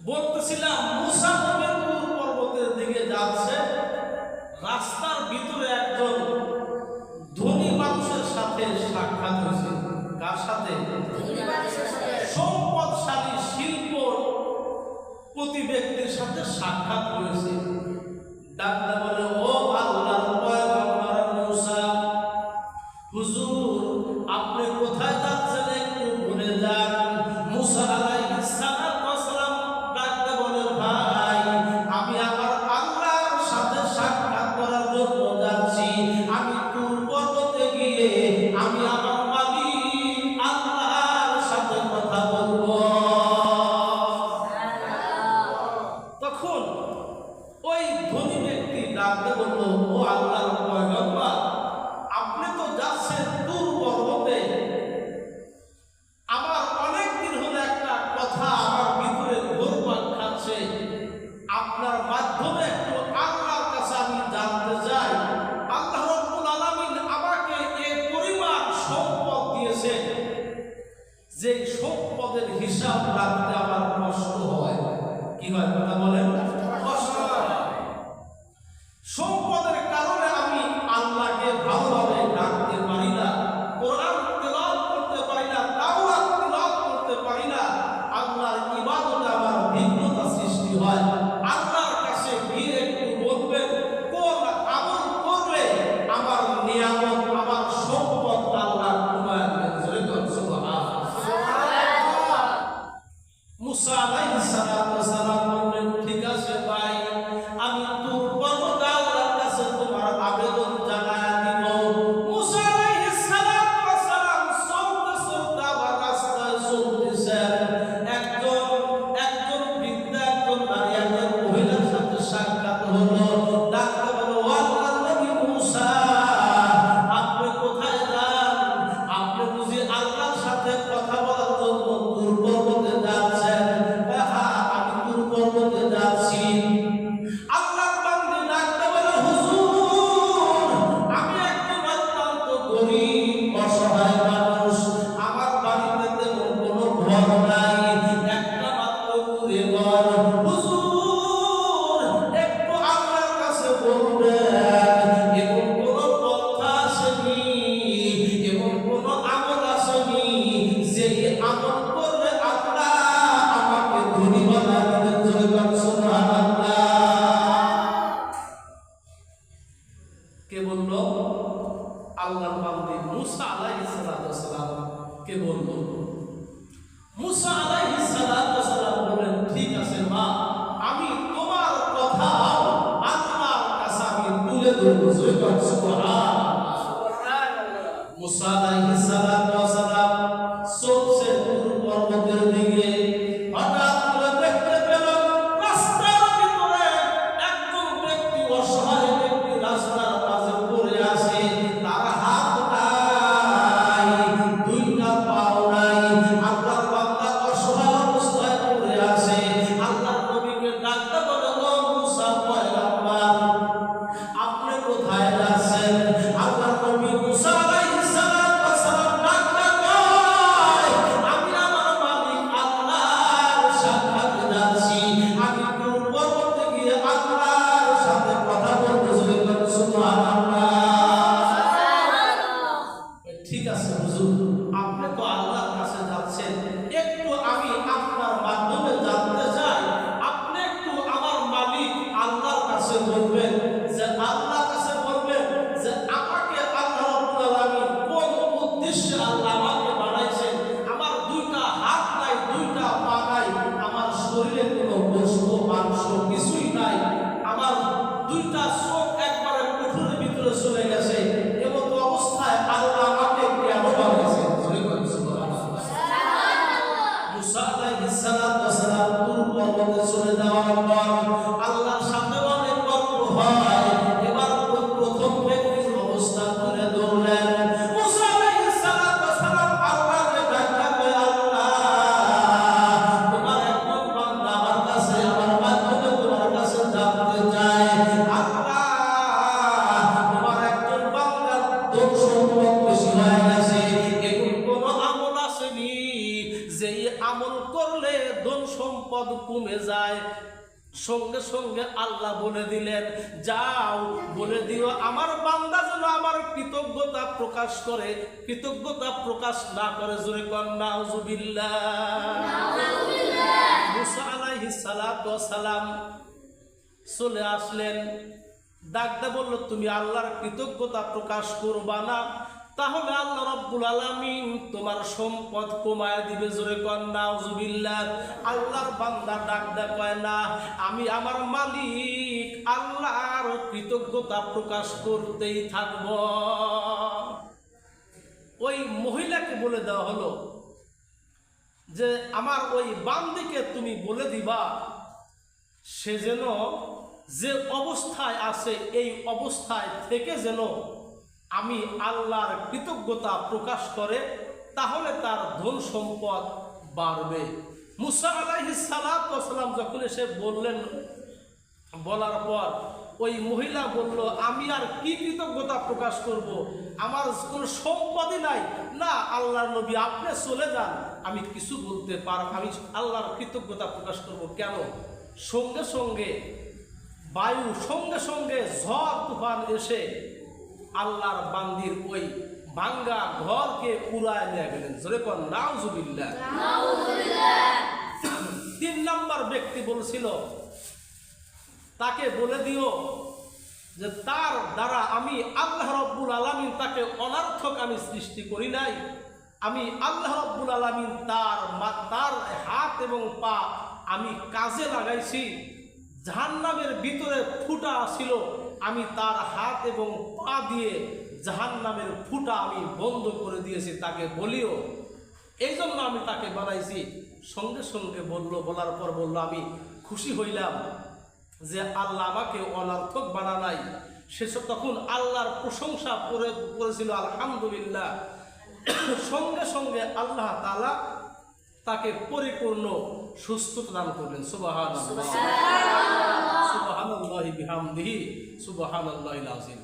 বলতেছিলাম মুসা নবী তুর পর্বতের দিকে যাচ্ছে, রাস্তার ভিতরে একজন ধনী মানুষের সাথে সাক্ষাৎ হয়েছে। কার সাথে? সম্পদশালী শিল্পপতি ব্যক্তির সাথে সাক্ষাৎ হয়েছে। ডাকতে বলে, ও আল্লাহর পয়গম্বর মুসা, হুজুর আপনি কোথায় যাচ্ছেন একটু বলে যান। মুসা আলাইহিস সালাম ডাকতে বলে, ভাই আমি আমার আল্লাহর সাথে সাক্ষাৎ করার জন্য যাচ্ছি। আমি তুর পর্বতে গিয়ে আমি আমার মালিক আল্লাহর সাথে কথা বলবো। তখন ওই ধনী ব্যক্তি ডাকতে বলল, ও আল্লাহর পয়গম্বর, আপনি তো যাচ্ছেন তুর পর্বতে, আমার অনেক দিন হলো একটা কথা আমার ভিতরে ঘুরপাক খাচ্ছে, আপনার মাধ্যমে একটু আল্লাহর কাছে আমি জানতে চাই। আল্লাহ রাব্বুল আলামিন আমাকে এই পরিমাণ সম্পদ দিয়েছেন, যে সম্পদের হিসাব রাখতে আমার কষ্ট হয়। কি হয় কথা বলেন? কষ্ট হয়। সম্পদের কারণে আমি আল্লাহকে ভালোভাবে ডাকতে পারি না, কোরআন তেলাওয়াত করতে পারি না, তাওরাত তেলাওয়াত করতে পারি না। আল্লাহর ইবাদতে আমার ভিন্নতা সৃষ্টি হয়। আল্লাহর কাছে গিয়ে একটু বলবেন, কোন আমল করলে আমার নিয়ামত, আমার সম্পদ আল্লাহ কমায় দেবেন। জোরে বলুন সুবহানাল্লাহ। মুসা আলাইহিস সালাম বললেন, ঠিক আছে ভাই, আমি তুর পর্বতে আল্লাহর কাছে তোমার আবেদন জানায় দিব। মুসা আলাইহিস সালাম চলতে চলতে আবার রাস্তায় চলতেছেন। একজন বৃদ্ধা, একজন নারী, একজন মহিলার সাথে সাক্ষাৎ হলো। ডাকতে বলো, ও আল্লাহর নবী মুসা, আপনি কোথায় যান? আপনি বুঝি আল্লাহর সাথে কথা বলার জন্য তুর পর্বতে যাচ্ছেন? হ্যাঁ, আমি তুর পর্বতে যাচ্ছি। আল্লাহর বান্দা ডাকতে বলে, হুজুর আমি একজন অত্যন্ত গরীব অসহায় মানুষ, আমার বাড়িতে তেমন কোনো ঘর নাই, একটা মাত্র কুঁড়ে ঘর। হুজুর একটু আল্লাহর কাছে বলবেন, এমন কোনো পন্থা আসেনি, এমন কোনো আমল আসেনি যে আমল করলে আল্লাহ আমাকে ধনী বানায় দিবেন। জোরে বলুন সুবহানাল্লাহ। কে বলল? আল্লাহর বান্দা মুসা আলাইহিস সালাম কে বলল? মুসা আলাইহিস সালাম বলেন, ঠিক আছে মা, আমি তোমার কথা আল্লাহর কাছে আমি তুলে ধরব। জোরে বলুন সুবহানাল্লাহ। মুসা আলাইহিস সালাম চলছে তুর পর্বতের দিকে। হঠাৎ করে দেখতে পেল রাস্তার ভিতরে একজন ব্যক্তি, অসহায় ব্যক্তি রাস্তার মাঝে পড়ে আছে। তার হাত নাই, দুইটা পাও নাই। আল্লাহর বান্দা অসহায় অবস্থায় পড়ে আছে। আল্লাহর নবীকে ডাকতে বলে, ও মুসা পয়গম্বর, আপনি কোথায় যাচ্ছেন? আল্লাহর নবী মুসা আলাইহিস সালাম ডাকতে কয়, আমি আমার মালিক আল্লাহর সাক্ষাতে যাচ্ছি। আমি তুর পর্বতে গিয়ে আল্লাহর সাথে কথা বলতে। জোরে বলুন সুবহানাল্লাহ। ঠিক আছে হুজুর, আপনি তো আল্লাহর কাছে যাচ্ছেন, একটু আমি আপনার মাধ্যমে জানতে চাই। আপনি একটু আমার মালিক আল্লাহর কাছে বলবেন, যে আল্লাহর কাছে বলবেন যে আমাকে আল্লাহ রাব্বুল আলামিন কোন উদ্দেশ্যে আল্লাহ আমাকে বানাইছেন। আমার দুইটা হাত নাই, দুইটা পা নাই, আমার শরীরে কোনো গোশত মাংস কিছুই নাই, আমার দুইটা চোখ একবারে কুঠুরের ভিতরে চলে গেছে। এমন অবস্থায় আল্লাহ আমাকে কেন বানাইছেন? জোরে বলুন সুবহানাল্লাহ। মুসা আলাইহিস সালাম তুর পর্বতে চলে যাওয়ার পর আল্লাহর সাথে অনেক গল্প হয়। এবার প্রথম ব্যক্তির অবস্থা তুলে ধরলেন। মুসা আলাইহিস সালাম আল্লাহকে ডাকতে কয়, আল্লাহ তোমার একজন বান্দা আমার কাছে, আমার মাধ্যমে তোমার কাছে জানতে চায়। আল্লাহ তোমার একজন বান্দার ধন সম্পদ বেশি হয়ে গেছে, এমন কোন আমল আসেনি যে আমল করলে ধন সম্পদ সম্পদ কমে যায়, সঙ্গে সঙ্গে আল্লাহ বলে দিলেন, যাও বলে দিও আমার বান্দা যেন আমার কৃতজ্ঞতা প্রকাশ করে। কৃতজ্ঞতা প্রকাশ না করে, জোরে কোন নাউজুবিল্লাহ। মুসা আলাইহিস সালাতু ওয়াস সালাম চলে আসলেন, ডাকতে বলল, তুমি আল্লাহর কৃতজ্ঞতা প্রকাশ করবা না, তাহলে আল্লাহ রাব্বুল আলামিন তোমার সম্পদ কমায় দিবে। জোরে কোন নাউজুবিল্লাহ। আল্লাহর বান্দা ডাকতে কয় না, আমি আমার মালিক আল্লাহর কৃতজ্ঞতা প্রকাশ করতেই থাকব। ওই মহিলাকে বলে দেওয়া হলো যে আমার ওই বান্দিকে তুমি বলে দিবা সে যেন যে অবস্থায় আছে এই অবস্থায় থেকে যেন আমি আল্লাহর কৃতজ্ঞতা প্রকাশ করে, তাহলে তার ধন সম্পদ বাড়বে। মুসা আলাইহিস সালাতু ওয়াস সালাম যখন এসে বললেন, বলার পর ওই মহিলা বলল, আমি আর কি কৃতজ্ঞতা প্রকাশ করব, আমার কোনো সম্পদই নাই। না আল্লাহর নবী আপনি চলে যান, আমি কিছু বলতে পারব, আমি আল্লাহর কৃতজ্ঞতা প্রকাশ করব কেন? সঙ্গে সঙ্গে বায়ু, সঙ্গে সঙ্গে ঝড় তুফান এসে আল্লাহর বান্দির ওই ভাঙ্গা ঘরকে উড়ায় নিয়ে গেলেন। জোরে কোন নাউজুবিল্লাহ। 3 নম্বর ব্যক্তি বলছিল, তাকে বলে দিও যে তার দ্বারা আমি আল্লাহ রাব্বুল আলামিন তাকে অনর্থক আমি সৃষ্টি করি নাই, আমি আল্লাহ রাব্বুল আলামিন তার হাত এবং পা আমি কাজে লাগাইছি। জাহান্নামের ভিতরে ফুটা ছিল, আমি তার হাত এবং পা দিয়ে জাহান্নামের ফুটা আমি বন্ধ করে দিয়েছি, তাকে বলিও। এই জন্য আমি তাকে বানাইছি। সঙ্গে সঙ্গে বলার পর বলল, আমি খুশি হইলাম যে আল্লাহ আমাকে অনর্থক বানা নাই। সে তখন আল্লাহর প্রশংসা করেছিল, আলহামদুলিল্লাহ। সঙ্গে সঙ্গে আল্লাহ তাআলা তাকে পরিপূর্ণ সুস্থতা দান করলেন। সুবহানাল্লাহ, সুবহানাল্লাহি বিহামদিহি, সুবহানাল্লাহিল আযীম।